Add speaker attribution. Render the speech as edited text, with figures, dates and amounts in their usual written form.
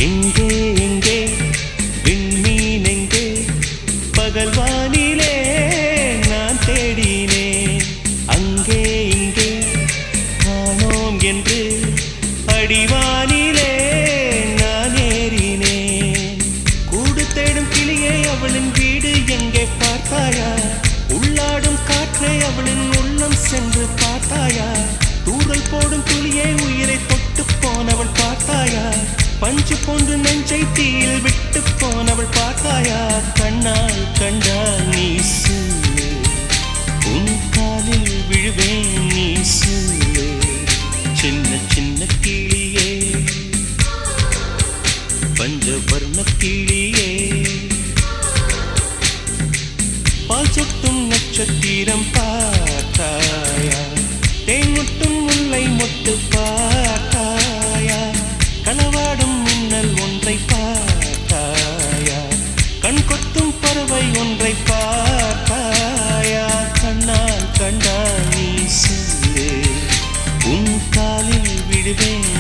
Speaker 1: எங்கே எங்கே விண்மீன் எங்கே பகல்வானிலே நான் தேடினேன் அங்கே இங்கே காணோம் என்று அடிவானிலே நான் ஏறினேன் கூடு தேடும் கிளியே அவளின் வீடு எங்கே பார்த்தாயா உள்ளாடும் காற்றை அவளின் உள்ளம் சென்று பார்த்தாயா தூரல் போடும் துளியே உயிரை தொட்டு போனவள் பார்த்தாயா பஞ்சு போன்று நெஞ்சை தீயில் விட்டு போனவள் பார்த்தாயா கண்ணால் கண்டால் நீ சொல்லு உன் காலில் விழுவேன் நீ சொல்லு சின்ன சின்ன கிளியே பஞ்சவர்ண கிளியே பால் சொட்டும் நட்சத்திரம் பார்த்தாயா தேன் முட்டும் முல்லை மொட்டு பார்த்தாயா களவாடும் மின்னல் ஒன்றை பார்த்தாயா கண் கொத்தும் பறவை ஒன்றை பார்த்தாயா கண்ணால் கண்டா நீ சொல்லு உன் காலில் விடுவேன்